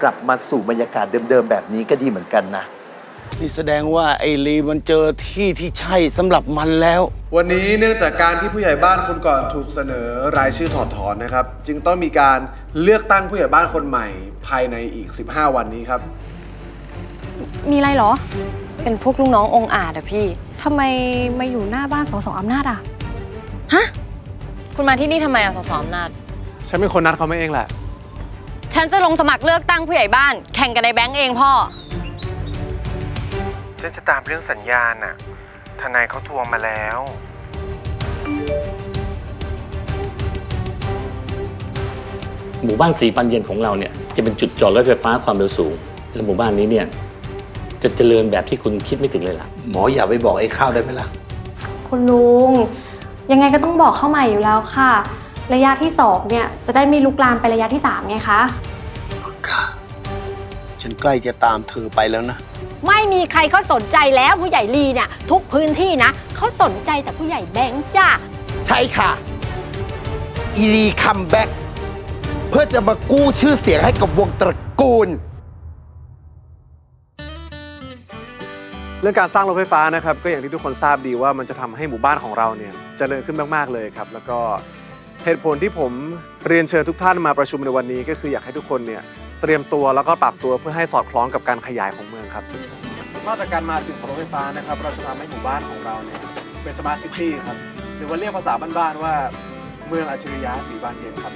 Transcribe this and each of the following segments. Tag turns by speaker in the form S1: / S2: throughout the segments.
S1: ลับมาสู่บรรยากาศเดิมๆแบบนี้ก็ดีเหมือนกันนะ
S2: นี่แสดงว่าไอ้ลีมันเจอที่ที่ใช่สำหรับมันแล้ว
S3: วันนี้เนื่องจากการที่ผู้ใหญ่บ้านคนก่อนถูกเสนอรายชื่อถอดถอนนะครับจึงต้องมีการเลือกตั้งผู้ใหญ่บ้านคนใหม่ภายในอีก15 วันนี้ครับ
S4: มีอะไรเหรอเป็นพวกลูกน้ององอาจอะพี่ทำไมมาอยู่หน้าบ้านสสอำนาจอะฮะคุณมาที่นี่ทำไมอะสสอำนาจ
S3: ฉันเป็นคนนัดเขามาเองแหละ
S4: ฉันจะลงสมัครเลือกตั้งผู้ใหญ่บ้านแข่งกันในแบงก์เองพ่อ
S5: ฉันจะตามเรื่องสัญญาณน่ะทนายเขาทวงมาแล้ว
S6: หมู่บ้านสีปันเย็นของเราเนี่ยจะเป็นจุดจอดรถไฟฟ้าความเร็วสูงและหมู่บ้านนี้เนี่ยจะเจริญแบบที่คุณคิดไม่ถึงเลยล่ะ
S1: หมออย่าไปบอกไอ้ข้าวได้ไหมล่ะ
S7: คุณลุงยังไงก็ต้องบอกเข้าใหม่อยู่แล้วค่ะระยะที่2เนี่ยจะได้ไม่ลุกลามไประยะที่3ไงคะ
S2: ฉันใกล้จะตามเธอไปแล้วนะ
S8: ไม่มีใครเขาสนใจแล้วผู้ใหญ่ลีเนี่ยทุกพื้นที่นะเขาสนใจแต่ผู้ใหญ่แบงค์จ้า
S1: ใช่ค่ะอีลีคัมแบ็กเพื่อจะมากู้ชื่อเสียงให้กับวงตระกูล
S3: เรื่องการสร้างรถไฟฟ้านะครับก็อย่างที่ทุกคนทราบดีว่ามันจะทำให้หมู่บ้านของเราเนี่ยเจริญขึ้นมากๆเลยครับแล้วก็เหตุผลที่ผมเรียนเชิญทุกท่านมาประชุมในวันนี้ก็คืออยากให้ทุกคนเนี่ยเตรียมตัวแล้วก็ปรับตัวเพื่อให้สอดคล้องกับการขยายของเมืองครับนอกจากการมาถึงของรถไฟฟ้านะครับเราจะทำให้หมู่บ้านของเราเนี่ยเป็นสมาร์ทซิตี้ครับหรือว่าเรียกภาษาบ้านๆว่าเมืองอัจฉริยะสีบานเย็นครับ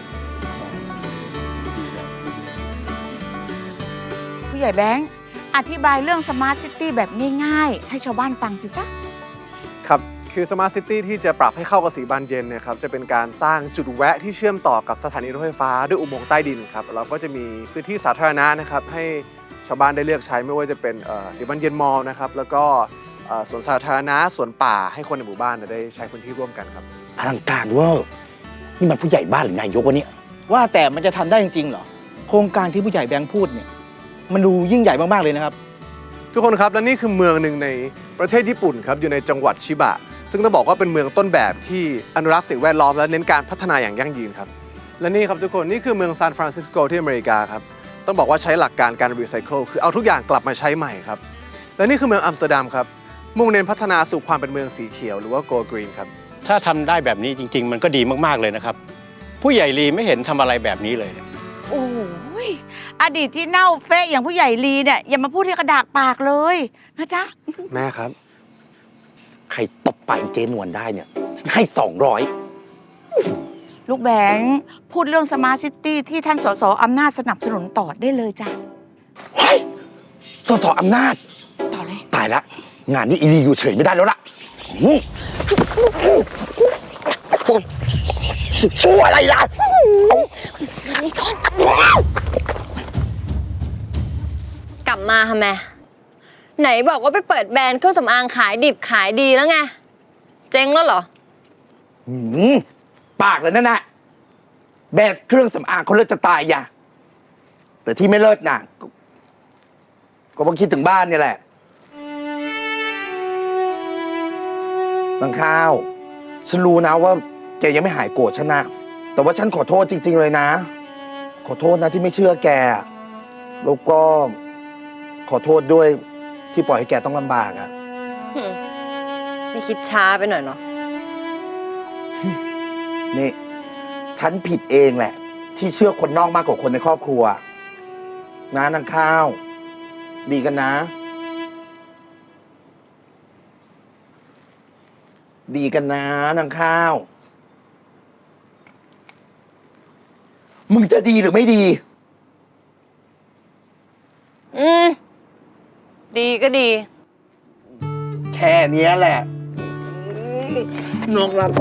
S8: ผู้ใหญ่แบงค์อธิบายเรื่องสมาร์ทซิตี้แบบง่ายๆให้ชาวบ้านฟังสิจ๊ะ
S3: ครับคือสมาร์ทซิตี้ที่จะปรับให้เข้ากับสีบานเย็นเนี่ยครับจะเป็นการสร้างจุดแวะที่เชื่อมต่อกับสถานีรถไฟฟ้าด้วยอุโมงค์ใต้ดินครับเราก็จะมีพื้นที่สาธารณะนะครับให้ชาวบ้านได้เลือกใช้ไม่ว่าจะเป็นสีบานเย็นมอลล์นะครับแล้วก็สวนสาธารณะสวนป่าให้คนในหมู่บ้านได้ใช้พื้นที่ร่วมกันครับ
S2: อลังการเวอร์นี่มันผู้ใหญ่บ้านหรือนายกวะเนี่ย
S9: ว่าแต่มันจะทำได้จริงๆเหรอโครงการที่ผู้ใหญ่แบงค์พูดเนี่ยมันดูยิ่งใหญ่มากๆเลยนะครับ
S3: ทุกคนครับและนี่คือเมืองหนึ่งในประเทศญี่ปุ่นครับอยู่ในจังหวัดชิบะซึ่งต้องบอกว่าเป็นเมืองต้นแบบที่อนุรักษ์สิ่งแวดล้อมและเน้นการพัฒนาอย่างยั่งยืนครับและนี่ครับทุกคนนี่คือเมืองซานฟรานซิสโกที่อเมริกาครับต้องบอกว่าใช้หลักการการรีไซเคิลคือเอาทุกอย่างกลับมาใช้ใหม่ครับและนี่คือเมืองอัมสเตอร์ดัมครับมุ่งเน้นพัฒนาสู่ความเป็นเมืองสีเขียวหรือว่า Go Green ครับ
S10: ถ้าทำได้แบบนี้จริงๆมันก็ดีมากๆเลยนะครับผู้ใหญ่ลีไม่เห็นทำอะไรแบบนี้เลย
S8: โอ้ยอดีตที่เน่าเฟะอย่างผู้ใหญ่ลีเนี่ยอย่ามาพูดที่กระดากปากเลยนะจ๊ะ
S3: แม่ครับ
S2: ใครตบปากเจนวลได้เนี่ยฉันให้200
S8: ลูกแบงค์พูดเรื่องสมาร์ทซิตี้ที่ท่านสสอำนาจสนับสนุนต่อได้เลยจ้ะ
S2: เฮ้ยสสอำนาจ
S8: ต่อเลย
S2: ตายละงานนี้อีลีอยู่เฉยไม่ได้แล้วล่ะสู้อะไรล่ะ
S4: นี่ก่อนกลับมาทำไมไหนบอกว่าไปเปิดแบรนด์เครื่องสำอางขายดิบขายดีแล้วไงเจ๊งแล้วเหรอ
S2: ปากเลยนั่นน่ะแบรนด์เครื่องสำอางเขาเลิศจะตายอย่าแต่ที่ไม่เลิศน่ะก็ต้องคิดถึงบ้านนี่แหละบางข้าวฉันรู้นะว่าแกยังไม่หายโกรธฉันนะแต่ว่าฉันขอโทษจริงๆเลยนะขอโทษนะที่ไม่เชื่อแกแล้วก็ขอโทษด้วยที่ปล่อยให้แกต้องลำบากอ่ะ
S4: ไม่คิดช้าไปหน่อยเหรอ
S2: นี่ฉันผิดเองแหละที่เชื่อคนนอกมากกว่าคนในครอบครัวนะนางข้าวดีกันนะดีกันนะนางข้าวมึงจะดีหรือไม่ดี
S4: ดีก็ดี
S2: แค่นี้แหละน้องรักโ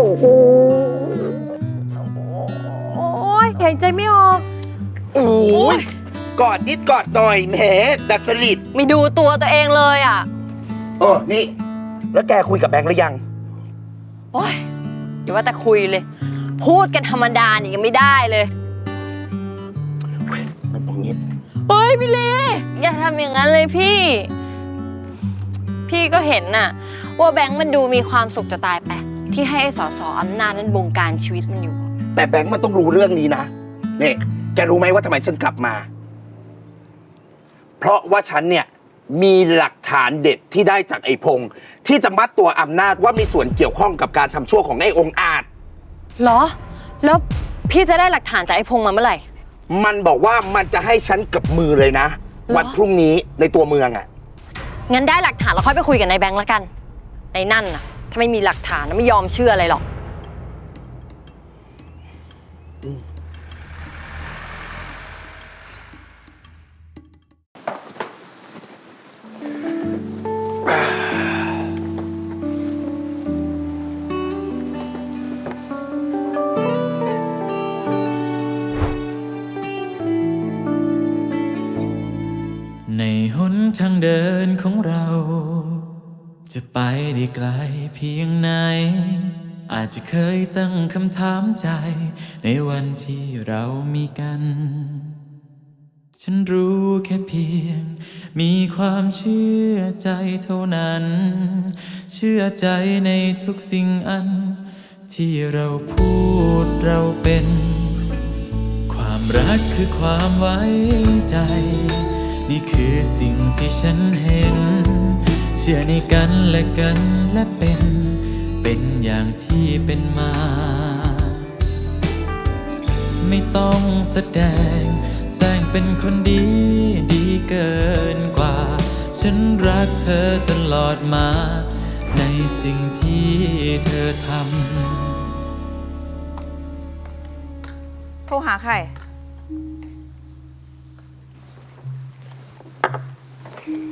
S4: อ้ยหายใจไม่ออก
S2: โอ้ยกอดนิดกอดหน่อยแหมดัดจริต
S4: ไม่ดูตัวเองเลยอ่ะ
S2: นี่แล้วแกคุยกับแบงค์หรือยัง
S4: โอ้ยเดี๋ยวว่าแต่คุยเลยพูดกันธรรมดานี่ยังไม่ได้เลย
S2: มันตรงนี้
S4: เฮ้ยพี่เลอย่าทำอย่างนั้นเลยพี่ก็เห็นน่ะว่าแบงค์มันดูมีความสุขจะตายไปที่ให้สสอำนาจนั้นบงการชีวิตมันอยู่
S2: แต่แบงค์มันต้องรู้เรื่องนี้นะนี่แกรู้ไหมว่าทำไมฉันกลับมา เพราะว่าฉันเนี่ยมีหลักฐานเด็ดที่ได้จากไอ้พงษ์ที่จะมัดตัวอำนาจว่ามีส่วนเกี่ยวข้องกับการทำชั่วของไอ้องค์อาจ
S4: เหรอ แล้วพี่จะได้หลักฐานจากไอ้พงษ์มาเมื่อไหร่
S2: มันบอกว่ามันจะให้ฉันกับมือเลยนะ วันพรุ่งนี้ในตัวเมืองอ่ะ
S4: งั้นได้หลักฐานเราค่อยไปคุยกับนายแบงค์ละกันในนั่นน่ะ ถ้าไม่มีหลักฐานไม่ยอมเชื่ออะไรหรอก
S11: ในหนทางเดินของเรา จะไปได้ไกลเพียงไหน อาจจะเคยตั้งคำถามใจ ในวันที่เรามีกัน ฉันรู้แค่เพียง มีความเชื่อใจเท่านั้น เชื่อใจในทุกสิ่งอัน ที่เราพูดเราเป็น ความรักคือความไว้ใจ นี่คือสิ่งที่ฉันเห็น เชื่อในกันและกันและเป็นอย่างที่เป็นมา ไม่ต้องแสดงแสร้งเป็นคนดีเกินกว่า ฉันรักเธอตลอดมา ในสิ่งที่เธอท
S8: โทรหาใคร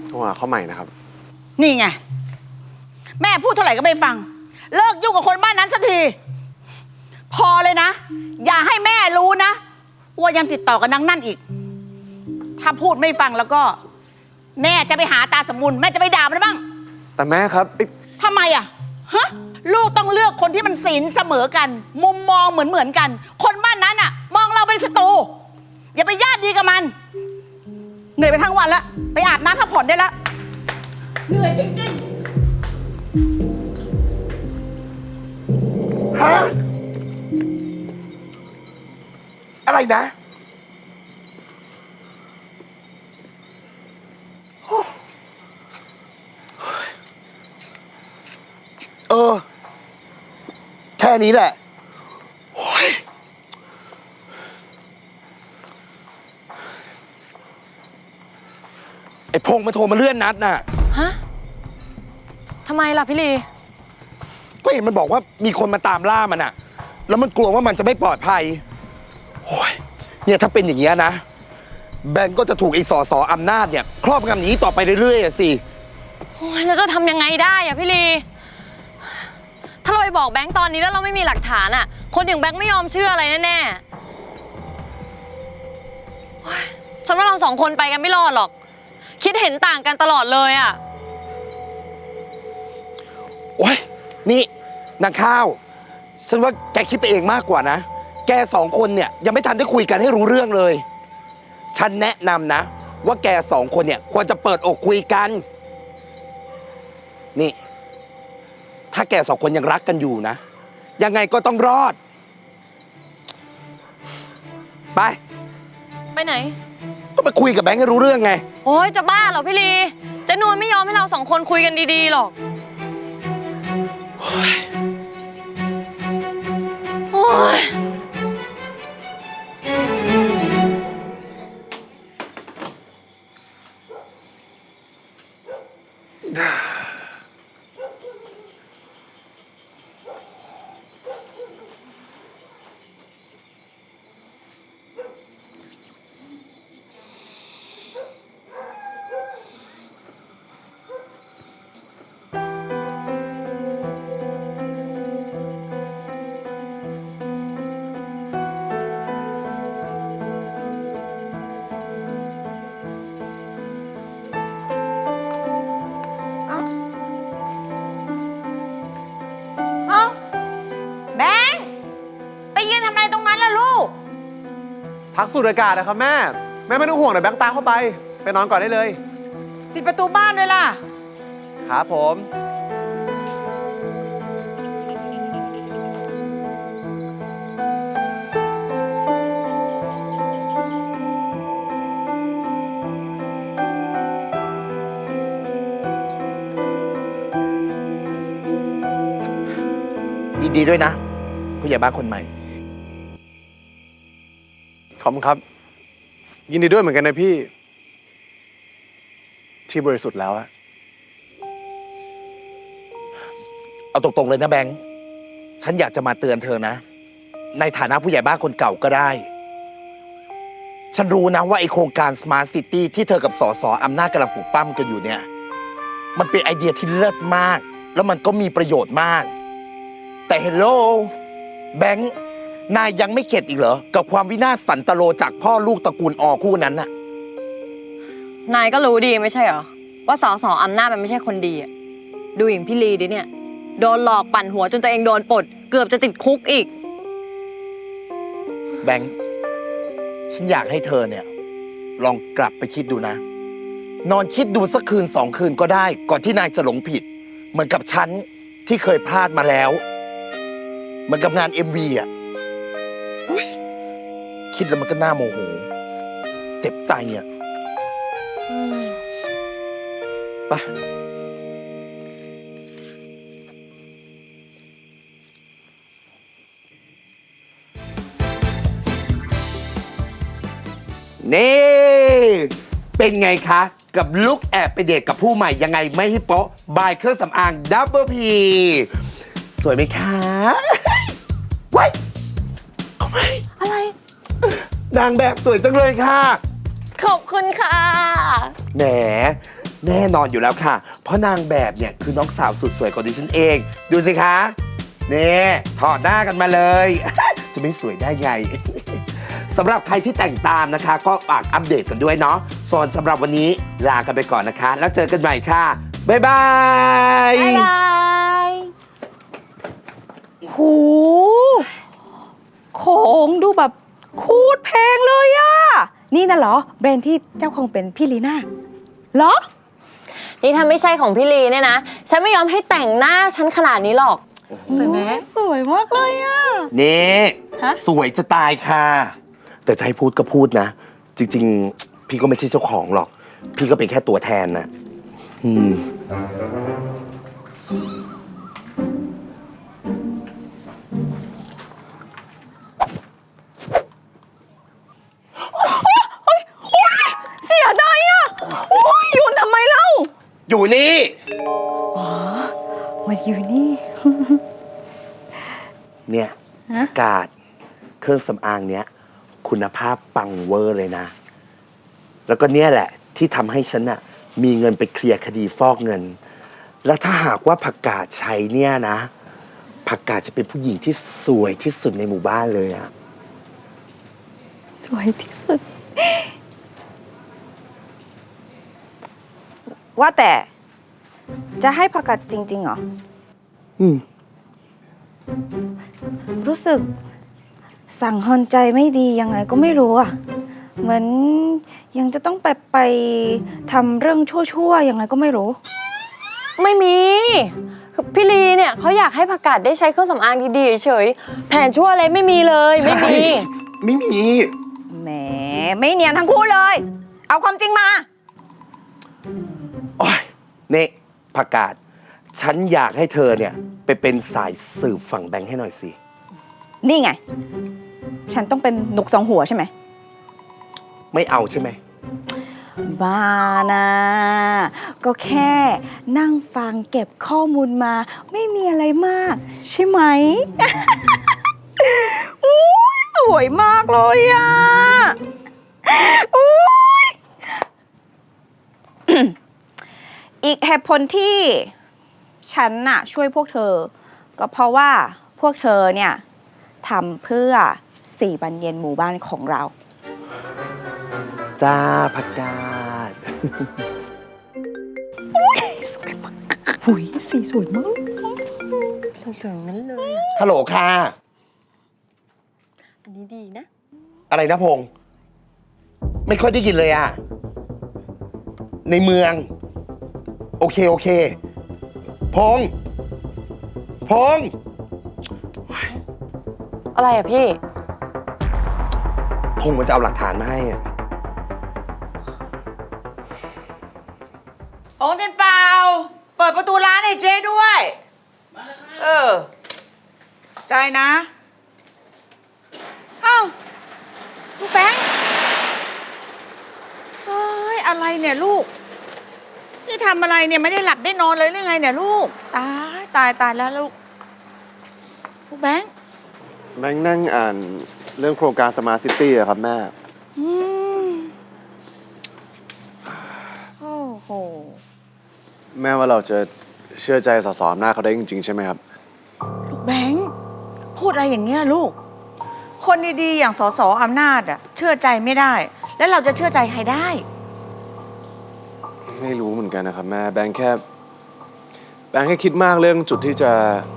S3: โทรหาเขาใหม่นะครับ
S8: นี่ไง แม่พูดเท่าไหร่ก็ไม่ฟัง เลิกยุ่งกับคนบ้านนั้นสักที พอเลยนะ อย่าให้แม่รู้นะ ว่ายังติดต่อกับนางนั่นอีก ถ้าพูดไม่ฟังแล้วก็ แม่จะไปหาตาสมุนแม่จะไปด่ามันบ้าง
S3: แต่แม่ครับ
S8: ทำไมอ่ะฮะลูกต้องเลือกคนที่มันศีลเสมอกัน มุมมองเหมือนกัน คนบ้านนั้นอ่ะ มองเราเป็นศัตรูอย่าไปญาติดีกับมัน เหนื่อยไปทั้งวันแล้วไปอาบน้ำพักผ่อนได้แล้วเหนื่อยจริงๆ
S2: ฮะ อะไรนะ
S1: แค่นี้แหละโอ้ยไอ้พงษ์มาโทรมาเลื่อนนัดน่ะ
S4: ฮะ ทำไมล่ะพี่ลี
S1: ก็เห็นมันบอกว่ามีคนมาตามล่ามันอะแล้วมันกลัวว่ามันจะไม่ปลอดภัยโอ้ยเนี่ยถ้าเป็นอย่างเงี้ยนะ แบงก์ก็จะถูกไอ้สออำนาจเนี่ยครอบงำอย่างนี้ต่อไปเรื่อยๆอะสิ
S4: โอ้ยแล้วจะทำยังไงได้อะพี่ลี ถ้าเราไปบอกแบงค์ตอนนี้แล้วเราไม่มีหลักฐานอะคนอย่างแบงค์ไม่ยอมเชื่ออะไรแน่ๆโอ๊ยฉันว่าเราสองคนไปกันไม่รอดหรอก คิดเห็นต่างกันตลอดเลยอะ
S1: โอ้ยนี่นางข้าว ฉันว่าแกคิดไปเองมากกว่านะ แกสองคนเนี่ยยังไม่ทันได้คุยกันให้รู้เรื่องเลย ฉันแนะนำนะ ว่าแกสองคนเนี่ยควรจะเปิดอกคุยกัน นี่ ถ้าแกสองคนยังรักกันอยู่นะ ยังไงก็ต้องรอด ไป
S4: ไปไหน
S1: ก็ไปคุยกับแบงค์ให้รู้เรื่องไง
S4: โอ๊ยจะบ้าเหรอพี่ลีเจะนวลไม่ยอมให้เราสองคนคุยกันดีๆหรอกโอ๊ย
S8: เอ้าแบงค์ไปยืนทำอะไรตรงนั้นล่ะลูก
S3: พักสูดอากาศนะครับแม่ แม่ไม่ต้องห่วงเดี๋ยวแบงค์ตามเข้าไป ไปนอนก่อนได้เลย
S8: ปิดประตูบ้านด้วยล่ะ
S3: ครับผม
S8: แ
S2: ยินดีด้วยนะ ผู้ใหญ่บ้านคนใหม่
S3: ขอบคุณครับ ยินดีด้วยเหมือนกันนะพี่ ที่บริสุทธิ์แล้วอะ
S2: เอาตรงๆเลยนะแบงค์ ฉันอยากจะมาเตือนเธอนะ ในฐานะผู้ใหญ่บ้านคนเก่าก็ได้ ฉันรู้นะว่าไอโครงการ Smart City ที่เธอกับสสอำนาจกำลังปลูกปั้มกันอยู่เนี่ย มันเป็นไอเดียที่เลิศมาก แล้วมันก็มีประโยชน์มาก แต่เฮลโลแบงค์นายยังไม่เข็ดอีกเหรอ กับความวินาศสันตโลจากพ่อลูกตระกูลอคู่นั้นน่ะ
S4: นายก็รู้ดีไม่ใช่เหรอ ว่าสสอำนาจมันไม่ใช่คนดีอะดูอย่างพี่ลีดิเนี่ย โดนหลอกปั่นหัวจนตัวเองโดนปลด เกือบจะติดคุกอีก
S2: แบงค์ฉันอยากให้เธอเนี่ย ลองกลับไปคิดดูนะ นอนคิดดูสักคืน2 คืนก็ได้ ก่อนที่นายจะหลงผิด เหมือนกับฉันที่เคยพลาดมาแล้ว เหมือนกับงาน MV อ่ะอุ๊ยคิดแล้วมันก็น่าโมโห เจ็บใจอ่ะไป
S1: นี่ เป็นไงคะ กับลุกแอบไปเดทกับผู้ใหม่ยังไงไม่ให้โป๊ะบายเครื่องสำอางดับเบิลพีสวยไหมคะว้ายเอาไหม
S4: อะไร
S1: นางแบบสวยจังเลยค่ะ
S4: ขอบคุณค่ะ
S1: แหมแน่นอนอยู่แล้วค่ะ เพราะนางแบบเนี่ยคือน้องสาวสุดสวยของดิฉันเอง ดูสิคะนี่ถอดหน้ากันมาเลย จะไม่สวยได้ไง สำหรับใครที่แต่งตามนะคะ ก็ฝากอัปเดตกันด้วยเนาะส่วนสำหรับวันนี้ลากันไปก่อนนะคะ แล้วเจอกันใหม่ค่ะ บ๊ายบาย
S4: บ๊ายบายหูของดูแบบคูดแพงเลยอะนี่น่ะเหรอ แบรนด์ที่เจ้าของเป็นพี่ลีน่าเหรอ นี่ถ้าไม่ใช่ของพี่ลีเนี่ยนะ ฉันไม่ยอมให้แต่งหน้าฉันขนาดนี้หรอก สวยไหมสวยมากเลยอะ
S1: นี่
S4: ฮะ
S1: สวยจะตายค่ะ แต่จะให้พูดก็พูดนะ จริงๆ พี่ก็ไม่ใช่เจ้าของหรอก พี่ก็เป็นแค่ตัวแทนนะ
S4: เสียดายอะโอ้ยอยู่ทำไมเล่า
S1: อยู่นี่
S4: มาอยู่นี่
S1: เนี่ย
S4: ฮะ
S1: กาดเครื่องสำอางเนี้ยคุณภาพปังเวอร์เลยนะ แล้วก็เนี่ยแหละที่ทำให้ฉันน่ะมีเงินไปเคลียร์คดีฟอกเงิน แล้วถ้าหากว่าผักกาดใช้เนี่ยนะผักกาดจะเป็นผู้หญิงที่สวยที่สุดในหมู่บ้านเลยอะ
S4: สวยที่สุด
S8: ว่าแต่จะให้ผักกาดจริงๆเหรอ รู้สึกสั่งหอนใจไม่ดียังไงก็ไม่รู้อ่ะ เหมือนยังจะต้องไปทำเรื่องชั่วๆยังไงก็ไม่รู้
S4: ไม่มีคือพี่ลีเนี่ยเขาอยากให้ผักกาดได้ใช้เครื่องสำอางดีๆเฉยๆแผนชั่วอะไรไม่มีเลย ไม่มี
S1: ไม่มี
S8: แหมไม่เนียนทั้งคู่เลย เอาความจริงมา
S1: โอ้ยนี่ผักกาดฉันอยากให้เธอเนี่ยไปเป็นสายสืบฝั่งแบงค์ให้หน่อยสิ
S8: นี่ไง ฉันต้องเป็นนกสองหัวใช่ไหม
S1: ไม่เอาใช่ไหม
S8: บ้านะก็แค่นั่งฟังเก็บข้อมูลมาไม่มีอะไรมาก ใช่ไหม อุ้ยสวยมากเลยอ่ะอุ้ย อีกเหตุผลที่ฉันน่ะช่วยพวกเธอ ก็เพราะว่าพวกเธอเนี่ยทำเพื่อ4 บรรเย็นหมู่บ้านของเรา
S1: จ้าผักกาด
S8: สวยมากหุยสีสวยมาก
S4: สวยๆนั้นเลย
S1: ฮัลโหลค่ะ
S4: อันนี้ดีนะ
S1: อะไรนะพงษ์ไม่ค่อยได้ยินเลยอ่ะ ในเมือง โอเค โอเค พงษ์พงษ์
S4: อะไรอะพี่
S1: พงษ์มันจะเอาหลักฐานมาให้อ่ะ
S8: โอ้เจนเปล่า เปิดประตูร้านให้เจ๊ด้วย เออ ใจนะอ้าวลูกแบงค์เฮ้ยอะไรเนี่ยลูกนี่ทำอะไรเนี่ยไม่ได้หลับได้นอนเลยหรือไงเนี่ยลูกตายแล้วลูกแบงค์
S3: แบงค์นั่งอ่านเรื่องโครงการสมาร์ทซิตี้อะครับแม่
S8: โอ้โห
S3: แม่ว่าเราจะเชื่อใจสสอำนาจเขาได้จริงๆใช่ไหมครับ
S8: ลูกแบงค์พูดอะไรอย่างเงี้ยลูกคนดีๆอย่างสสอำนาจอะเชื่อใจไม่ได้ แล้วเราจะเชื่อใจใครได้
S3: ไม่รู้เหมือนกันนะครับแม่แบงค์แค่คิดมากเรื่องจุดที่จะ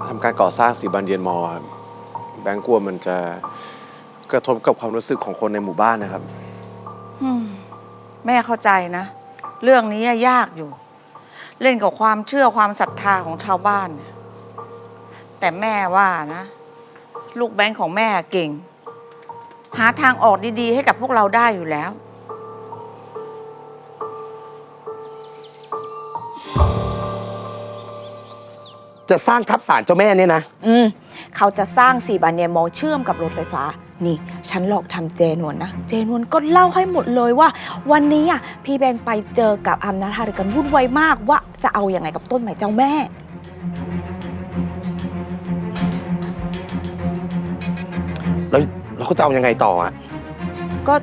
S3: ทำการก่อสร้างสีบานเย็นมอครับแบงค์กลัวมันจะกระทบกับความรู้สึกของคนในหมู่บ้านนะครับ
S8: แม่เข้าใจนะ เรื่องนี้ยากอยู่ เล่นกับความเชื่อความศรัทธาของชาวบ้านเนี่ยแต่แม่ว่านะ ลูกแบงค์ของแม่เก่ง หาทางออกดีๆให้กับพวกเราได้อยู่แล้ว
S1: จะสร้างทับศาลเจ้าแม่เนี่ยนะ
S4: เขาจะสร้าง4 บานเนียมอเชื่อมกับรถไฟฟ้า นี่ ฉันหลอกทำเจนวนนะ เจนวนก็เล่าให้หมดเลยว่า วันนี้อ่ะพี่แบงค์ไปเจอกับอำนาจฮาริกันวุ่นวายมากว่าจะเอาอยัางไงกับต้นไม้เจ้าแม่
S1: แล้วเราก็จะเอายังไงต่ออะ
S4: ก็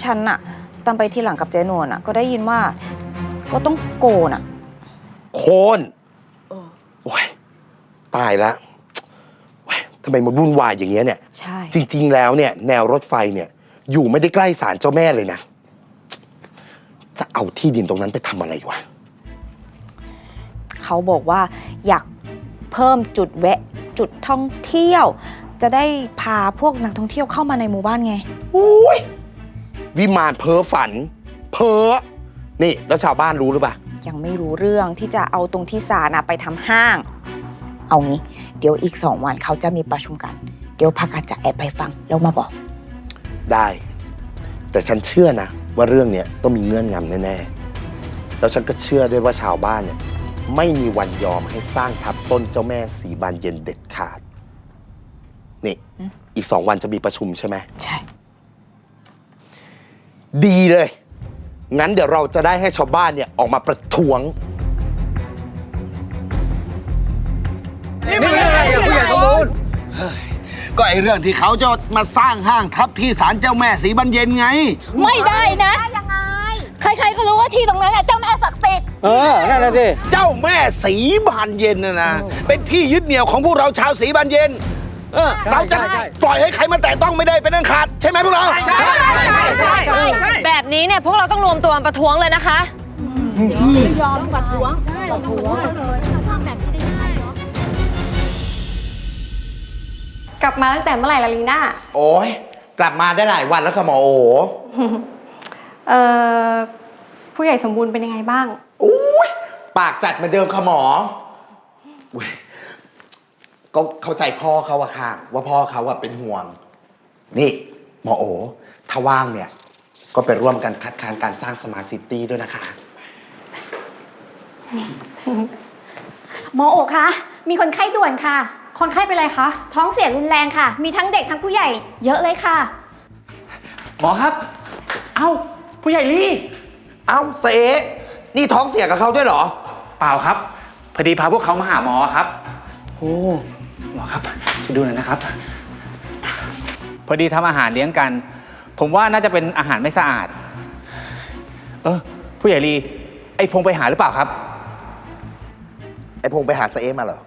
S4: ฉันอะตอนไปทีหลังกับเจนวนอะก็ได้ยินว่าก็ต้องโกนอะ
S1: โคนโอ้ยตายแล้วโอ้ยทำไมมันวุ่นวายอย่างเงี้ยเนี่ย
S4: ใช่
S1: จริงๆแล้วเนี่ยแนวรถไฟเนี่ยอยู่ไม่ได้ใกล้ศาลเจ้าแม่เลยนะ จะเอาที่ดินตรงนั้นไปทำอะไรวะ
S4: เขาบอกว่าอยากเพิ่มจุดแวะจุดท่องเที่ยว จะได้พาพวกนักท่องเที่ยวเข้ามาในหมู่บ้านไง
S1: อุ้ยวิมานเพ้อฝัน เพ้อนี่แล้วชาวบ้านรู้หรือเปล่า
S4: ยังไม่รู้เรื่องที่จะเอาตรงที่ศาลไปทำห้าง เอางี้ เดี๋ยวอีก2 วันเขาจะมีประชุมกัน เดี๋ยวพักกันจะแอบไปฟังแล้วมาบอก
S1: ได้ แต่ฉันเชื่อนะว่าเรื่องเนี้ยต้องมีเงื่อนงำแน่ๆแล้วฉันก็เชื่อด้วยว่าชาวบ้านเนี่ยไม่มีวันยอมให้สร้างทับต้นเจ้าแม่สีบานเย็นเด็ดขาดนี่อีก2 วันจะมีประชุมใช่ไหม
S4: ใช่
S1: ดีเลย งั้นเดี๋ยวเราจะได้ให้ชาวบ้านเนี่ยออกมาประท้วง
S9: นี่มันอะไรอ่ะผู้ใหญ่สมบูรณ์
S2: ก็ไอเรื่องที่เขาจะมาสร้างห้างทับที่ศาลเจ้าแม่สีบานเย็นไง
S12: ไม่ได้นะยังไงใครๆก็รู้ว่าที่ตรงนั้นเจ้าแม่ศักดิ์สิทธิ์
S9: นั่นแหละสิ
S2: เจ้าแม่สีบานเย็นนะเป็นที่ยึดเหนี่ยวของพวกเราชาวสีบานเย็นเราจะปล่อยให้ใครมาแตะต้องไม่ได้เป็นอันขาดใช่ไหมพวกเรา
S12: ใช่
S4: แบบนี้เนี่ยพวกเราต้องรวมตัวประท้วงเลยนะคะ
S12: ยอมประท้วงใช่ประท้วงเลยทำแบบนี้ได้ง่ายเนาะ
S7: กลับมาตั้งแต่เมื่อไหร่ล่ะลีน่า
S1: โอ้ยกลับมาได้หลายวันแล้วค่ะหมอโอ
S7: ผู้ใหญ่สมบูรณ์เป็นยังไงบ้าง
S1: อุ้ยปากจัดเหมือนเดิมค่ะหมออุ๊ยก็เข้าใจพ่อเขาอะค่ะ ว่าพ่อเขาอะเป็นห่วง นี่หมอโอถ้าว่างเนี่ย ก็ไปร่วมกันคัดค้านการสร้างสมาร์ทซิตี้ด้วยนะคะ
S12: หมอโอคะมีคนไข้ด่วนค่ะ
S7: คนไข้เป็นไรคะ
S12: ท้องเสียรุนแรงค่ะ มีทั้งเด็กทั้งผู้ใหญ่เยอะเลยค่ะ
S6: หมอครับ เอ้า ผู้ใหญ่ลี่
S1: เอ้าเสนี่ท้องเสียกับเขาด้วยเหรอ
S13: เปล่าครับ พอดีพาพวกเขามาหาหมอครับ โอ้หมอครับช่วยดูหน่อยนะครับ พอดีทำอาหารเลี้ยงกัน ผมว่าน่าจะเป็นอาหารไม่สะอาด ผู้ใหญ่ลีไอ้พงไปหาหรือเปล่าครับ
S1: ไอพงไปหาเสมาเหรอ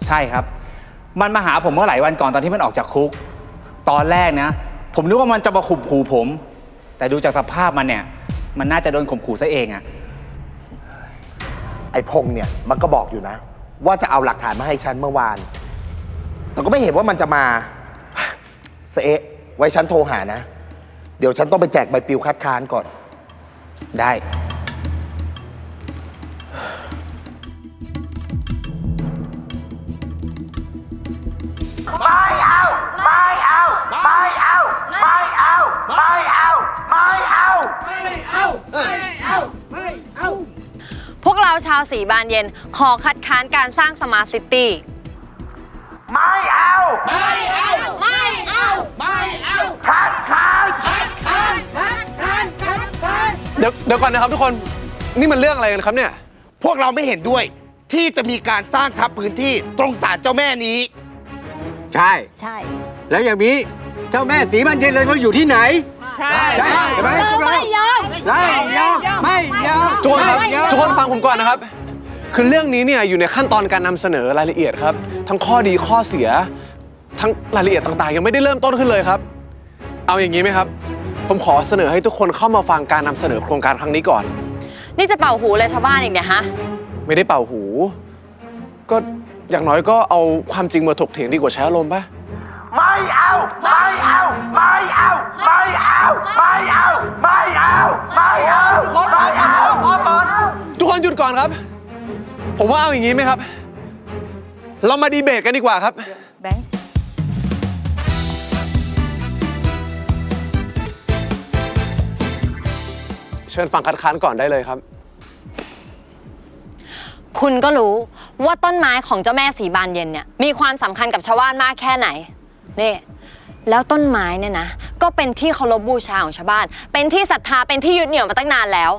S13: ใช่ครับ มันมาหาผมเมื่อหลายวันก่อนตอนที่มันออกจากคุก ตอนแรกนะ ผมนึกว่ามันจะมาข่มขู่ผม แต่ดูจากสภาพมันเนี่ย มันน่าจะโดนข่มขู่ซะเองอะ
S1: ไอพงเนี่ยมันก็บอกอยู่นะ ว่าจะเอาหลักฐานมาให้ฉันเมื่อวาน แต่ก็ไม่เห็นว่ามันจะมาเสไว้ฉันโทรหานะ เดี๋ยวฉันต้องไปแจกใบปลิวคัดค้านก่อน
S13: ได้
S2: ไม่เอา ไม่เอา ไม่เอา ไม่เอา ไม่เอา ไม่เอา
S4: พวกเราชาวสีบานเย็นขอคัดค้านการสร้างสมาร์ทซิตี้
S2: ไม่เอา ไม่เ
S3: เดี๋ยวก่อนนะครับทุกคน นี่มันเรื่องอะไรกันครับเนี่ย
S1: พวกเราไม่เห็นด้วย ที่จะมีการสร้างทับพื้นที่ตรงศาลเจ้าแม่นี้
S10: ใช่
S12: ใช่
S10: แล้วอย่างนี้เจ้าแม่สีบานเย็นเลยเขาอยู่ที่ไหน
S12: ใช่
S10: ใช่ไหมพวกเรา
S12: ไม่ยอม
S10: ไม่ยอมไม่ยอม
S3: ทุกคนครับ
S10: ไม่ยอม
S3: ทุกคนฟังผมก่อนนะครับ คือเรื่องนี้เนี่ยอยู่ในขั้นตอนการนำเสนอรายละเอียดครับ ทั้งข้อดีข้อเสีย ทั้งรายละเอียดต่างๆ ยังไม่ได้เริ่มต้นขึ้นเลยครับ เอาอย่างนี้ไหมครับ ผมขอเสนอให้ทุกคนเข้ามาฟังการนำเสนอโครงการครั้งนี้ก่อน
S4: นี่จะเป่าหูเลยชาวบ้านอีกเนี่ยฮะ
S3: ไม่ได้เป่าหู ก็อย่างน้อยก็เอาความจริงมาถกเถียงดีกว่าใช้อารมณ์ปะ
S1: ไม่เอา ไม่เอา ไม่เอา ไม่เอา ไม่เอา ไม่เอา ไม่เอา ไม่เอา
S3: ทุกคนหยุดก่อนครับ ผมว่าเอาอย่างนี้ไหมครับ เรามาดีเบตกันดีกว่าครับ
S8: แบงค์
S3: เชิญฟังคัดค้านก่อนได้เลยครับ
S4: คุณก็รู้ว่าต้นไม้ของเจ้าแม่สีบานเย็นเนี่ยมีความสำคัญกับชาวบ้านมากแค่ไหนนี่แล้วต้นไม้เนี่ยนะก็เป็นที่เคารพบูชาของชาวบ้าน เป็นที่ศรัทธาเป็นที่ยึดเหนี่ยวมาตั้งนานแล้ว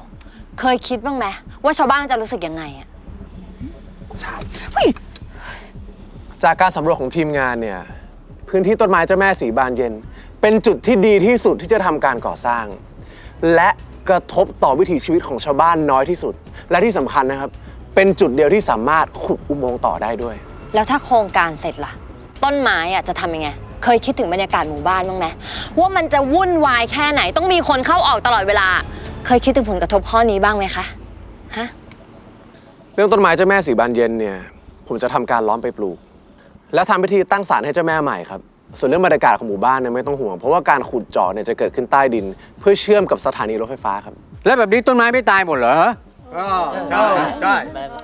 S4: เคยคิดบ้างไหมว่าชาวบ้านจะรู้สึกยังไงอะ
S3: จากการสำรวจของทีมงานเนี่ยพื้นที่ต้นไม้เจ้าแม่สีบานเย็น เป็นจุดที่ดีที่สุดที่จะทำการก่อสร้าง และกระทบต่อวิถีชีวิตของชาวบ้านน้อยที่สุด และที่สำคัญนะครับเป็นจุดเดียวที่สามารถขุดอุโมงค์ต่อได้ด้วย
S4: แล้วถ้าโครงการเสร็จล่ะต้นไม้อะจะทำยังไงเคยคิดถึงบรรยากาศหมู่บ้านบ้างไหมว่ามันจะวุ่นวายแค่ไหนต้องมีคนเข้าออกตลอดเวลาเคยคิดถึงผลกระทบข้อนี้บ้างไหมคะฮะ
S3: เรื่องต้นไม้เจ้าแม่สีบานเย็นเนี่ยผมจะทำการล้อมไปปลูก และทำพิธีตั้งศาลให้เจ้าแม่ใหม่ครับส่วนเรื่องบรรยากาศของหมู่บ้านเนี่ยไม่ต้องห่วงเพราะว่าการขุดเจาะเนี่ยจะเกิดขึ้นใต้ดิน เพื่อเชื่อมกับสถานีรถไฟฟ้าครับ
S10: แล้วแบบนี้ต้นไม้ไม่ตายหมดเหรอใช่ใช่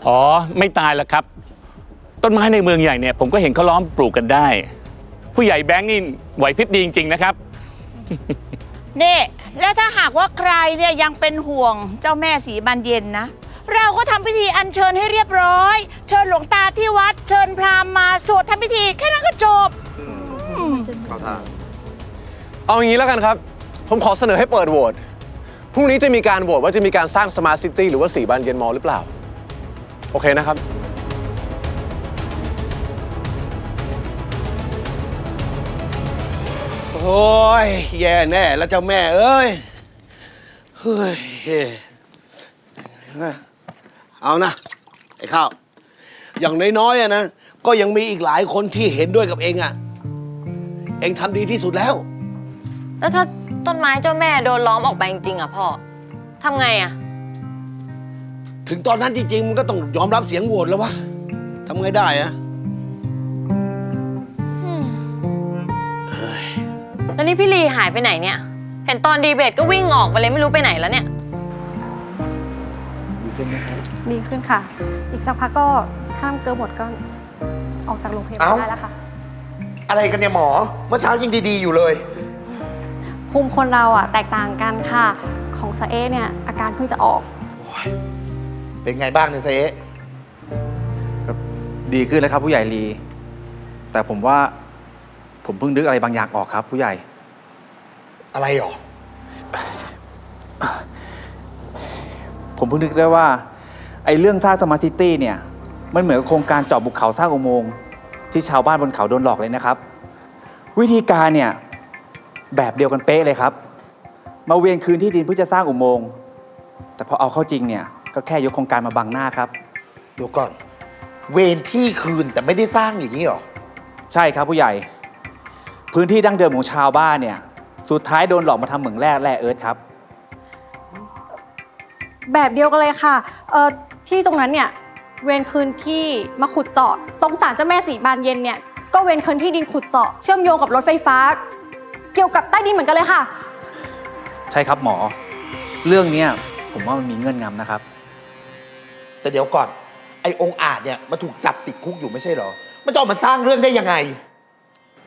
S6: อ๋อ ไม่ตายหรอกครับ ต้นไม้ในเมืองใหญ่เนี่ยผมก็เห็นเขาล้อมปลูกกันได้ ผู้ใหญ่แบงค์นี่ไหวพริบดีจริงๆนะครับ
S8: นี่แล้วถ้าหากว่าใครเนี่ยยังเป็นห่วงเจ้าแม่สีบานเย็นนะ เราก็ทำพิธีอัญเชิญให้เรียบร้อย เชิญหลวงตาที่วัดเชิญพราหมณ์มาสวดทำพิธีแค่นั้นก็จบ
S3: เอาอย่างนี้แล้วกันครับ ผมขอเสนอให้เปิดโหวตพรุ่งนี้จะมีการโหวตว่าจะมีการสร้างสมาร์ทซิตี้หรือว่าสีบานเย็นมอลล์หรือเปล่าโอเคนะครับ
S2: โอ้ยแย่แน่แล้วเจ้าแม่เอ้ยเฮ้ยเอานะไอ้ข้าวอย่างน้อยๆอะนะก็ยังมีอีกหลายคนที่เห็นด้วยกับเองอะเองทำดีที่สุดแล้ว
S4: แล้วถ้าต้นไม้เจ้าแม่โดนล้อมออกไปจริงๆอ่ะพ่อทำไงอ่ะ
S2: ถึงตอนนั้นจริงๆมันก็ต้องยอมรับเสียงโหวตแล้ววะทำไงได้อะ
S4: แล้วนี่พี่ลีหายไปไหนเนี่ยเห็นตอนดีเบตก็วิ่งออกไปเลยไม่รู้ไปไหนแล้วเนี่ย
S7: ดีขึ้นค่ะ อีกสักพักก็ถ้าเกินหมดก็ออกจากโรงพยาบาลได้แล้วค่ะ
S1: อะไรกันเนี่ยหมอ เมื่อเช้ายังดีๆอยู่เลย
S7: ภูมิคนเราอ่ะแตกต่างกันค่ะ ของซาเอเนี่ยอาการเพิ่งจะออก
S1: เป็นไงบ้างเนี่ยเซ
S13: ก็ดีขึ้นแล้วครับผู้ใหญ่ลี แต่ผมว่าผมเพิ่งนึกอะไรบางอย่างออกครับผู้ใหญ่
S1: อะไรหรอ
S13: ผมเพิ่งนึกได้ว่าไอ้เรื่องสร้างสมาร์ทซิตี้เนี่ยมันเหมือนกับโครงการเจาะภูเขาสร้างอุโมงค์ที่ชาวบ้านบนเขาโดนหลอกเลยนะครับ วิธีการเนี่ยแบบเดียวกันเป๊ะเลยครับ มาเวียนคืนที่ดินเพื่อจะสร้างอุโมงค์แต่พอเอาเข้าจริงเนี่ยก็แค่ยกโครงการมาบังหน้าครับ
S1: เดี๋ยวก่อน เวรที่คืนแต่ไม่ได้สร้างอย่างนี้หรอ
S13: ใช่ครับผู้ใหญ่ พื้นที่ดั้งเดิมของชาวบ้านเนี่ยสุดท้ายโดนหลอกมาทำเหมืองแร่เอิร์ธครับ
S7: แบบเดียวกันเลยค่ะที่ตรงนั้นเนี่ยเวรคืนที่มาขุดเจาะตรงศาลเจ้าแม่สีบานเย็นเนี่ยก็เวรคืนที่ดินขุดเจาะเชื่อมโยงกับรถไฟฟ้า เกี่ยวกับใต้ดินเหมือนกันเลยค่ะ
S13: ใช่ครับหมอ เรื่องเนี้ยผมว่ามันมีเงื่อนงำนะครับ
S1: แต่เดี๋ยวก่อน ไอ้องค์อาจเนี่ยมาถูกจับติดคุกอยู่ไม่ใช่เหรอ มันจะออกมาสร้างเรื่องได้ยังไง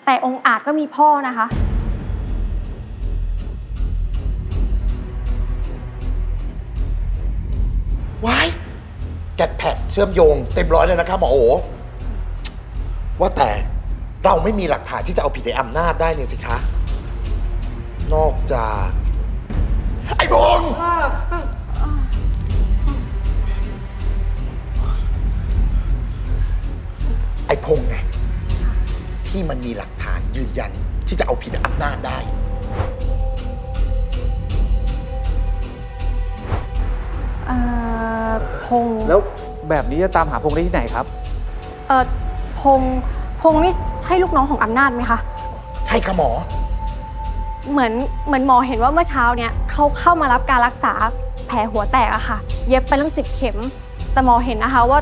S7: แต่องค์อาจก็มีพ่อนะคะ
S1: ว้ายแกดแพดเชื่อมโยงเต็มร้อยเลยนะครับหมอโอว่าแต่เราไม่มีหลักฐานที่จะเอาผิดในอำนาจได้เนี่ยสิคะ นอกจาก ไอ้บง
S2: ไอ้พงษ์ไงที่มันมีหลักฐานยืนยันที่จะเอาผิดอำนาจได้
S7: พงษ์
S13: แล้วแบบนี้จะตามหาพงษ์ได้ที่ไหนครับ
S7: พงษ์นี่ใช่ลูกน้องของอำนาจไหมคะ
S2: ใช่ค่ะหมอ
S7: เหมือนหมอเห็นว่าเมื่อเช้าเนี่ยเขาเข้ามารับการรักษาแผลหัวแตกอะค่ะ เย็บไปตั้ง10 เข็ม แต่หมอเห็นนะคะว่า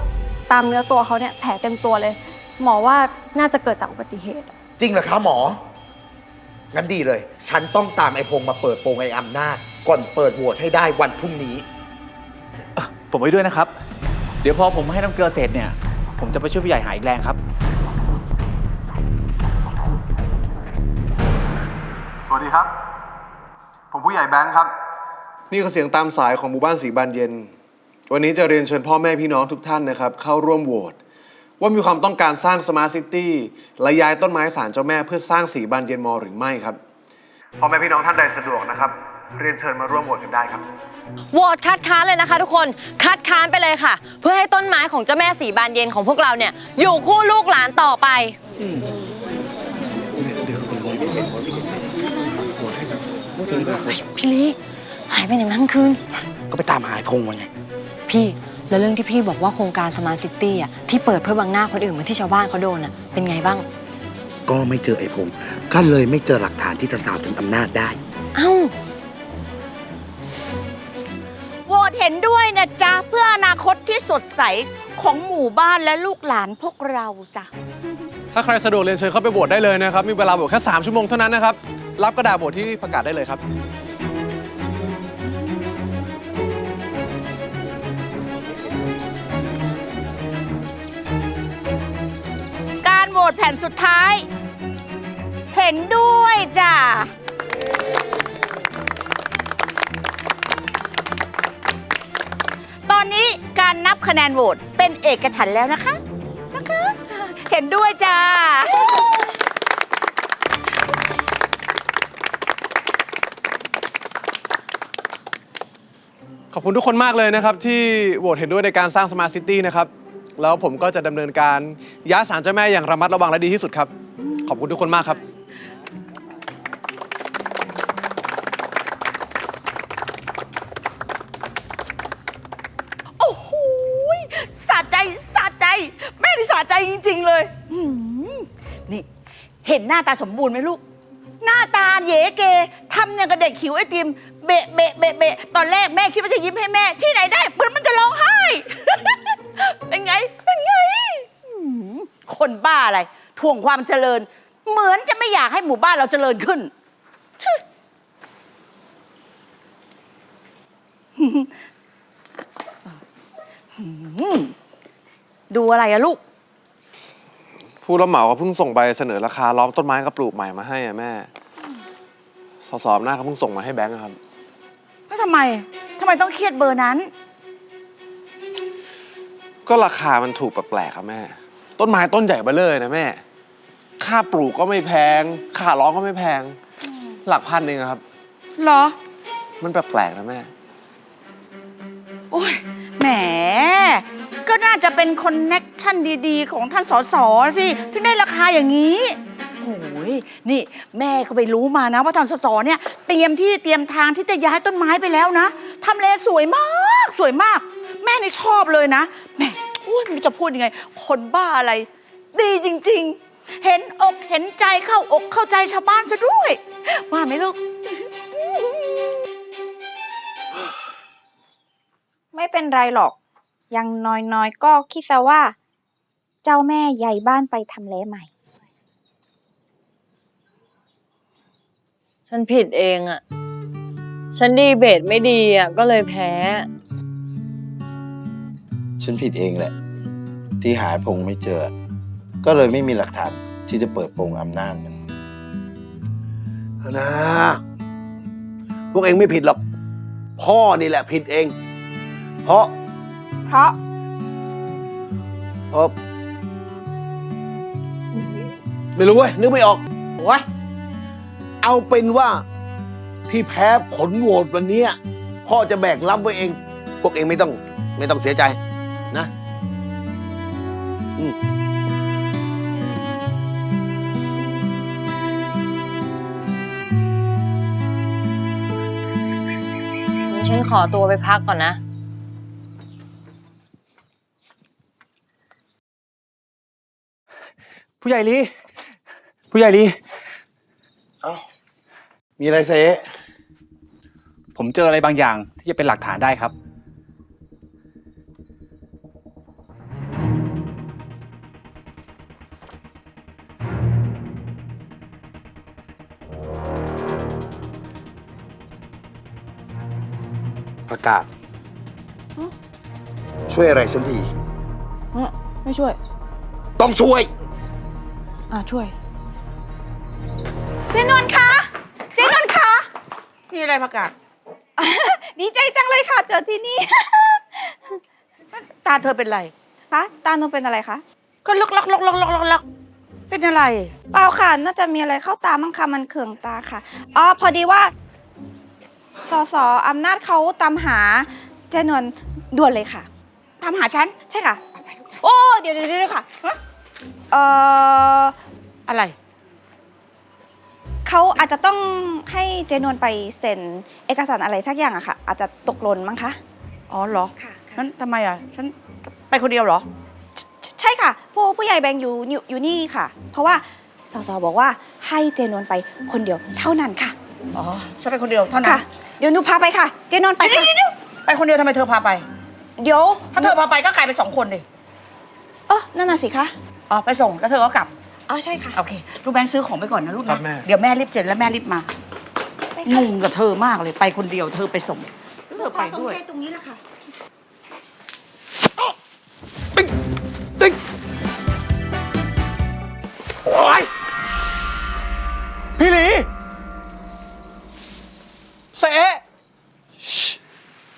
S7: ตามเนื้อตัวเขาเนี่ยแผลเต็มตัวเลย หมอว่าน่าจะเกิดจากอุบัติเหตุ
S2: จริงเหรอคะหมอ งั้นดีเลย ฉันต้องตามไอ้พงษ์มาเปิดโปงไอ้อำนาจ ก่อนเปิดโหวตให้ได้วันพรุ่งนี้
S13: ผมไว้ด้วยนะครับ เดี๋ยวพอผมให้น้ำเกลือเสร็จเนี่ย ผมจะไปช่วยผู้ใหญ่หาอีกแรงครับ
S3: สวัสดีครับ ผมผู้ใหญ่แบงค์ครับ นี่คือเสียงตามสายของหมู่บ้านสีบานเย็น วันนี้จะเรียนเชิญพ่อแม่พี่น้องทุกท่านนะครับเข้าร่วมโหวตว่ามีความต้องการสร้างสมาร์ทซิตี้และย้ายต้นไม้ศาลเจ้าแม่เพื่อสร้างสีบานเย็นมอหรือไม่ครับพ่อแม่พี่น้องท่านใดสะดวกนะครับเรียนเชิญมาร่วมโหวตกันได้ครับ
S4: โหวตคัดค้านเลยนะคะทุกคนคัดค้านไปเลยค่ะ เพื่อให้ต้นไม้ของเจ้าแม่สีบานเย็นของพวกเราเนี่ยอยู่คู่ลูกหลานต่อไปพี่ลีหายไปไหนมาทั้งคืน
S2: ก็ไปตามหาไอ้พงษ์มาไง
S4: พี่แล้วเรื่องที่พี่บอกว่าโครงการสมาร์ทซิตี้อ่ะที่เปิดเพื่อบังหน้าคนอื่นเหมือนที่ชาวบ้านเขาโดนอ่ะเป็นไงบ้าง
S2: ก็ไม่เจอไอ้พงษ์ก็เลยไม่เจอหลักฐานที่จะสาวถึงอำนาจได้
S4: เอ้า
S8: โหวตเห็นด้วยนะจ๊ะ เพื่ออนาคตที่สดใสของหมู่บ้านและลูกหลานพวกเราจ้ะ
S3: ถ้าใครสะดวกเรียนเชิญเข้าไปโหวตได้เลยนะครับมีเวลาโหวตแค่3 ชั่วโมงเท่านั้นนะครับรับกระดาษโหวตที่ประกาศได้เลยครับ
S8: การโหวตแผ่นสุดท้าย เห็นด้วยจ้ะ ตอนนี้การนับคะแนนโหวตเป็นเอกฉันท์แล้วนะคะ เห็นด้วยจ้า
S3: ขอบคุณทุกคนมากเลยนะครับที่โหวตเห็นด้วยในการสร้างสมาร์ทซิตี้นะครับแล้วผมก็จะดำเนินการย้ายศาลเจ้าแม่อย่างระมัดระวังและดีที่สุดครับขอบคุณทุกคนมากครับ
S8: โอ้โหสะใจสะใจ แม่นี่สะใจจริง ๆ เลยนี่ เห็นหน้าตาสมบูรณ์ไหมลูก หน้าตาเยเกทำอย่างกับเด็กหิวไอติมเบะเบะเบะเบะตอนแรกแม่คิดว่าจะยิ้มให้แม่ที่ไหนได้เหมือนมันจะร้องไห้ เป็นไง เป็นไงคนบ้าอะไรถ่วงความเจริญ เหมือนจะไม่อยากให้หมู่บ้านเราเจริญขึ้นชื่อดูอะไรอะลูก
S3: ผู้รับเหมาเขาเพิ่งส่งใบเสนอราคาล้อมต้นไม้กับปลูกใหม่มาให้อะแม่สอบหน้าเขาเพิ่งส่งมาให้แบงค์อะครับ
S8: แล้วทำไมต้องเครียดเบอร์นั้น
S3: ก็ราคามันถูกแปลกๆครับแม่ ต้นไม้ต้นใหญ่เบ้อเลยนะแม่ ค่าปลูกก็ไม่แพง ค่าล้อมก็ไม่แพง หลักพันเองอะครับ
S8: เหรอ
S3: มันแปลกๆนะแม่
S8: โอ้ยแหม ก็น่าจะเป็นคอนเน็กชั่นดีๆ ของท่านสสสิถึงได้ราคาอย่างนี้โอ้ยนี่แม่ก็ไปรู้มานะว่าท่านสสเนี่ยเตรียมที่เตรียมทางที่จะย้ายต้นไม้ไปแล้วนะทำเลสวยมากสวยมาก แม่นี่ชอบเลยนะแม่โอ้ยไม่รู้จะพูดยังไง คนบ้าอะไร ดีจริงๆ เห็นอกเห็นใจเข้าอกเข้าใจชาวบ้านซะด้วย ว่าไหมลูก
S14: ไม่เป็นไรหรอกอยังน้อยๆก็คิดซะว่า เจ้าแม่ย้ายบ้านไปทำเลใหม่
S4: ฉันผิดเองอะฉันดีเบตไม่ดีอะก็เลยแพ้
S2: ฉันผิดเองแหละ ที่หาพงษ์ไม่เจอ ก็เลยไม่มีหลักฐานที่จะเปิดโปงอำนาจมัน
S15: นะพวกเองไม่ผิดหรอก พ่อนี่แหละผิดเอง เพราะไม่รู้เว้ยนึกไม่ออกวะเอาเป็นว่าที่แพ้ผลโหวตวันนี้พ่อจะแบกรับไว้เอง พวกเองไม่ต้องเสียใจนะ
S4: ฉันขอตัวไปพักก่อนนะ
S13: ผู้ใหญ่ลีผู้ใหญ่ลี
S2: มีอะไรเซ
S13: ผมเจออะไรบางอย่างที่จะเป็นหลักฐานได้ครับ
S2: ประกาศ ช่วยอะไรฉันที
S8: ไม่ช่วย
S2: ต้องช่วย
S8: ช่วย
S14: เจนนท์คะ เจนนท์คะ
S8: มีอะไรประกาศ
S14: ดีใจจังเลยค่ะ เจอที่นี่
S8: ตาเธอเป็นไร
S14: คะตาหนูเป็นอะไรคะ
S8: ก็ล็อกเป็นอะไร
S14: เปล่าค่ะ น่าจะมีอะไรเข้าตามั้งคะมันเคืองตาค่ะ อ๋อ พอดีว่า สสอำนาจเขาตามหาเจนนท์ด่วนเลยค่ะ
S8: ตามหาฉัน
S14: ใช่ค่ะ โอ้ เดี๋ยวค่ะ
S8: อะไร
S14: เขาอาจจะต้องให้เจนนท์ไปเซ็นเอกสารอะไรทักอย่างอะค่ะ อาจจะตกหล่นมั้งคะ
S8: อ๋อเหรอนั้นทำไมอ่ะ ฉันไปคนเดียวเหรอ
S14: ใช่ค่ะ ผู้ใหญ่แบงค์อยู่นี่ค่ะ เพราะว่าสสบอกว่าให้เจนนท์ไปคนเดียวเท่านั้นค่ะ
S8: อ๋อ ฉันไปคนเดียวเท่านั้น
S14: ค่ะ เดี๋ยวหนูพาไปค่ะ เจนนท์ไปค่ะ
S8: ไปคนเดียวทำไมเธอพาไป
S14: เดี๋ยว
S8: ถ้าเธอพาไปก็กลายเป็น2 คนดิ
S14: นั่นน่ะสิคะ
S8: อ๋อ ไปส่งแล้วเธอก็กลับ
S14: อ๋อใช่ค่ะ
S8: โอเค ลูกแบงค์ซื้อของไปก่อนนะลูก
S3: ครั
S8: นะ
S3: บแม่
S8: เดี๋ยวแม่รีบเสร็จแล้วแม่รีบมา งงกับเธอมากเลย ไปคนเดียวเธอไปส่งเธอไปด้วย
S14: ตรงนี้แหละค่ะ
S2: โอ๊ย พี่หลีเส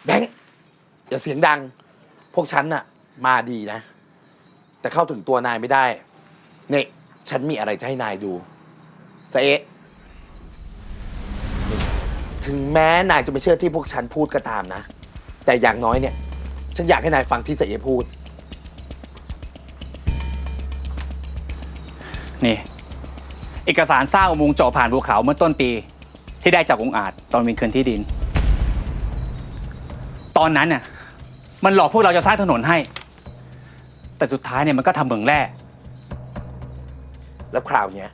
S2: แบงค์อย่าเสียงดัง พวกฉันน่ะ มาดีนะ แต่เข้าถึงตัวนายไม่ได้เนี่ยฉันมีอะไรจะให้นายดูเสถึงแม้นายจะไม่เชื่อที่พวกฉันพูดก็ตามนะ แต่อย่างน้อยเนี่ย ฉันอยากให้นายฟังที่เสพูด
S13: นี่ เอกสารสร้างอุโมงค์เจาะผ่านภูเขาเมื่อต้นปี ที่ได้จากองค์อาจตอนวินคืนที่ดิน ตอนนั้นน่ะมันหลอกพวกเราจะสร้างถนนให้ แต่สุดท้ายเนี่ยมันก็ทำเหมืองแร่
S2: แล้วคราวเนี้ย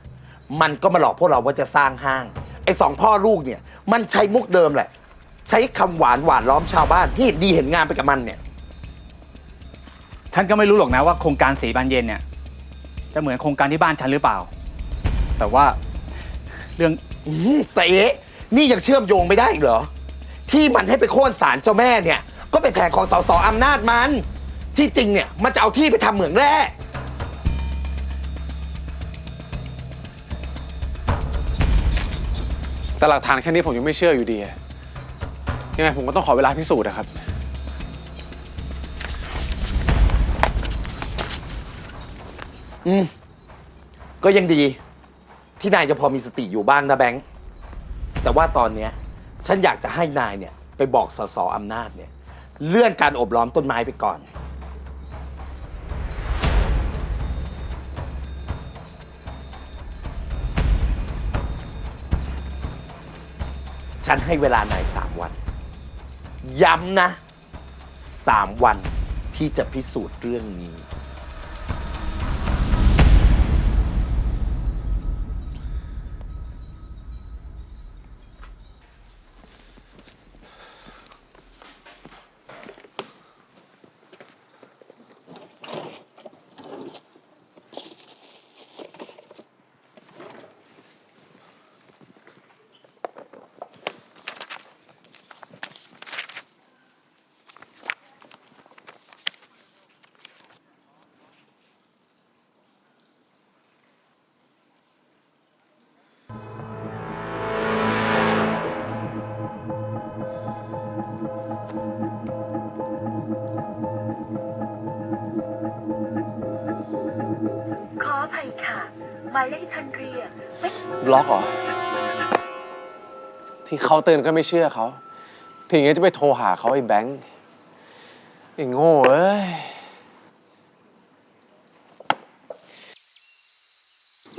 S2: มันก็มาหลอกพวกเราว่าจะสร้างห้าง ไอ้2 พ่อลูกเนี่ย มันใช้มุกเดิมแหละ ใช้คำหวานล้อมชาวบ้านที่ดีเห็นงานไปกับมันเนี่ย
S13: ฉันก็ไม่รู้หรอกนะว่าโครงการสีบานเย็นเนี่ยจะเหมือนโครงการที่บ้านฉันหรือเปล่า แต่ว่าเรื่อง
S2: เสนี่ยังเชื่อมโยงไม่ได้อีกเหรอ ที่มันให้ไปโค่นศาลเจ้าแม่เนี่ย ก็เป็นแผนของสสอำนาจมัน ที่จริงเนี่ยมันจะเอาที่ไปทำเหมืองแร่
S3: แต่หลักฐานแค่นี้ผมยังไม่เชื่ออยู่ดีอะยังไงผมก็ต้องขอเวลาพิสูจน์นะครับ
S2: ก็ยังดี ที่นายจะพอมีสติอยู่บ้างนะแบงค์ แต่ว่าตอนเนี้ยฉันอยากจะให้นายเนี่ยไปบอกสสอำนาจเนี่ยเลื่อนการอบล้อมต้นไม้ไปก่อน ฉันให้เวลานาย3 วัน ย้ำนะ3 วันที่จะพิสูจน์เรื่องนี้
S12: ขออภัยค่ะ หมายเลขที่ท่านเรียกไม่
S3: บล็อกเหรอ ที่เขาเตือนก็ไม่เชื่อเขาถึงงั้นจะไปโทรหาเขาไอ้แบงค์ไอ้โง่เอ้ย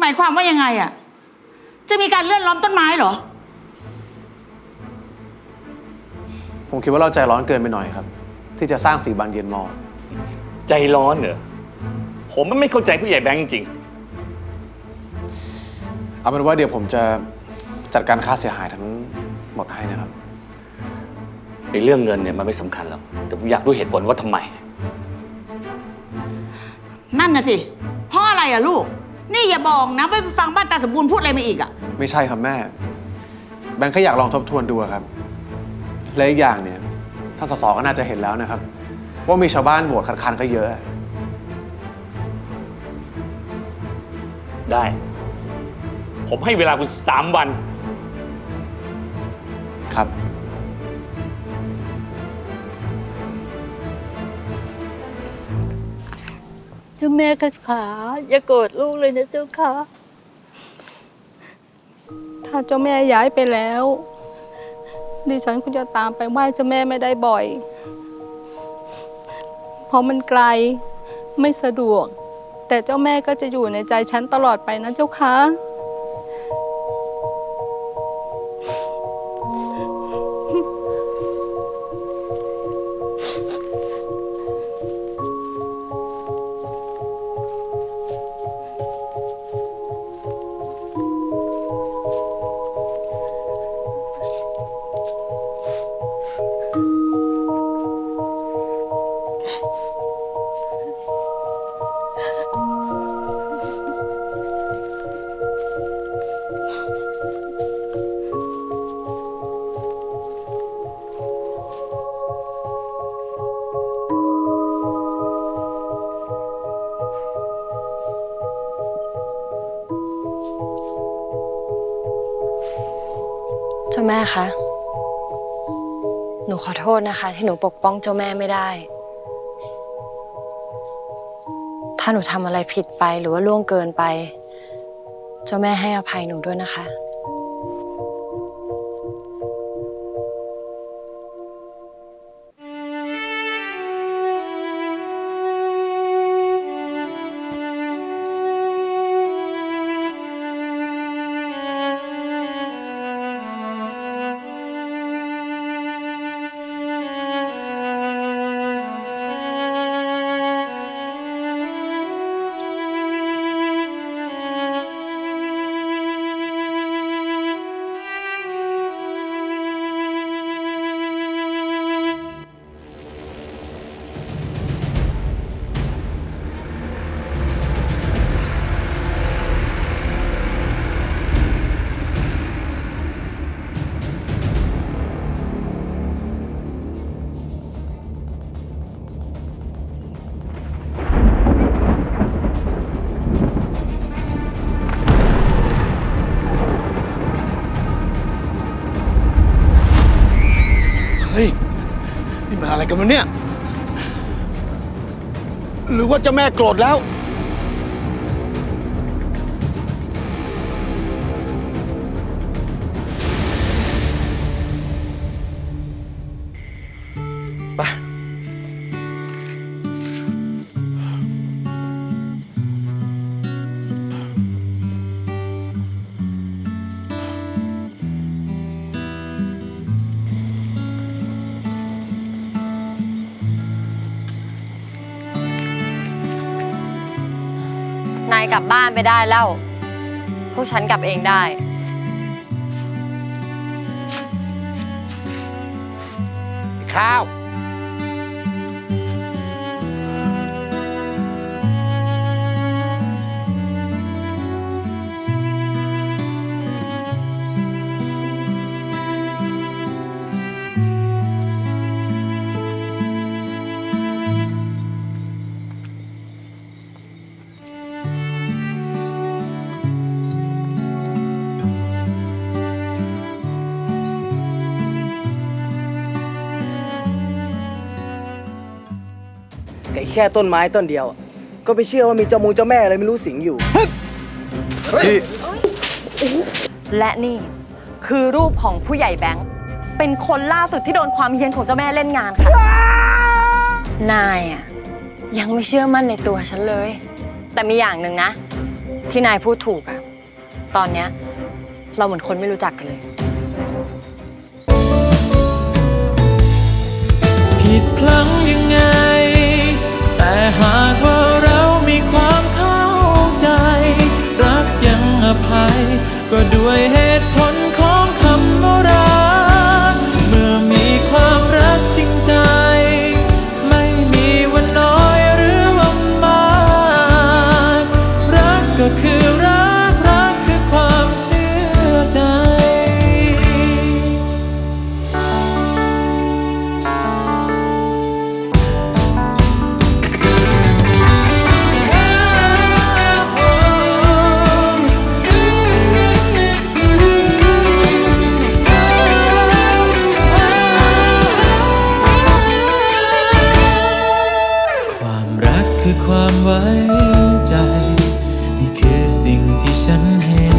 S8: หมายความว่ายังไงอ่ะ จะมีการเลื่อนล้อมต้นไม้เหรอ
S3: ผมคิดว่าเราใจร้อนเกินไปหน่อยครับ ที่จะสร้างสีบานเย็นมอ
S6: ใจร้อนเหรอผมไม่เข้าใจผู้ใหญ่แบงค์จริง
S3: เอาเป็นว่าเดี๋ยวผมจะจัดการค่าเสียหายทั้งหมดให้นะครับ
S6: ๆในเรื่องเงินเนี่ยมันไม่สำคัญหรอกแต่ผมอยากรู้เหตุผลว่าทำไม
S8: นั่นน่ะสิเพราะอะไรอะลูก นี่อย่าบอกนะไปฟังบ้านตาสมบูรณ์พูดอะไรมาอีกอะ
S3: ไม่ใช่ครับแม่ แบงค์แค่อยากลองทบทวนดูครับ และอีกอย่างเนี่ยท่านสสก็น่าจะเห็นแล้วนะครับ ว่ามีชาวบ้านโหวตคัดค้านก็เยอะ
S6: ได้ ผมให้เวลาคุณ3 วัน
S3: ครับ
S16: เจ้าแม่กระขาอย่าโกรธลูกเลยนะเจ้าค่ะ ถ้าเจ้าแม่ย้ายไปแล้วดิฉันก็จะตามไปไหว้เจ้าแม่ไม่ได้บ่อย เพราะมันไกลไม่สะดวก แต่เจ้าแม่ก็จะอยู่ในใจฉันตลอดไปนะเจ้าค่ะ
S4: เจ้าแม่คะ หนูขอโทษนะคะ ที่หนูปกป้องเจ้าแม่ไม่ได้ ถ้าหนูทำอะไรผิดไปหรือว่าล่วงเกินไป เจ้าแม่ให้อภัยหนูด้วยนะคะ
S15: เฮ้ย นี่มันอะไรกันวะเนี่ย หรือว่าเจ้าแม่โกรธแล้ว
S4: นายกลับบ้านไปได้แล้ว พวกฉันกลับเองได้
S1: ข้าว
S9: แค่ต้นไม้ต้นเดียว ก็ไปเชื่อว่ามีเจ้าแม่อะไรไม่รู้สิงอยู่
S4: และนี่คือรูปของผู้ใหญ่แบงค์ เป็นคนล่าสุดที่โดนความเฮี้ยนของเจ้าแม่เล่นงานค่ะ นายอะยังไม่เชื่อมั่นในตัวฉันเลย แต่มีอย่างหนึ่งนะ ที่นายพูดถูกอะตอนเนี้ยเราเหมือนคนไม่รู้จักกันเลย
S11: ผิดพลั้งยังไงแต่หากว่าเรามีความเข้าใจรักยังอภัยก็ด้วยเหตุผลของคำว่ารักเมื่อมีความรักจริงใจไม่มีวันน้อยหรือวันมากรักก็คือรักรักคือความเชื่อใจความรักคือความไว้ใจนี่คือสิ่งที่ฉันเห็น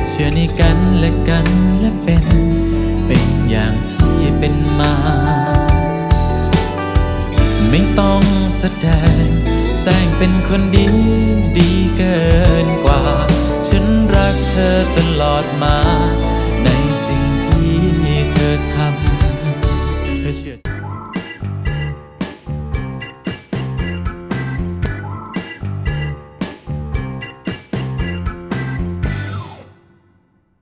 S11: เชื่อในกันและกันและเป็นอย่างที่เป็นมาไม่ต้องแสดงแสร้งเป็นคนดีเกินกว่าฉันรักเธอตลอดมา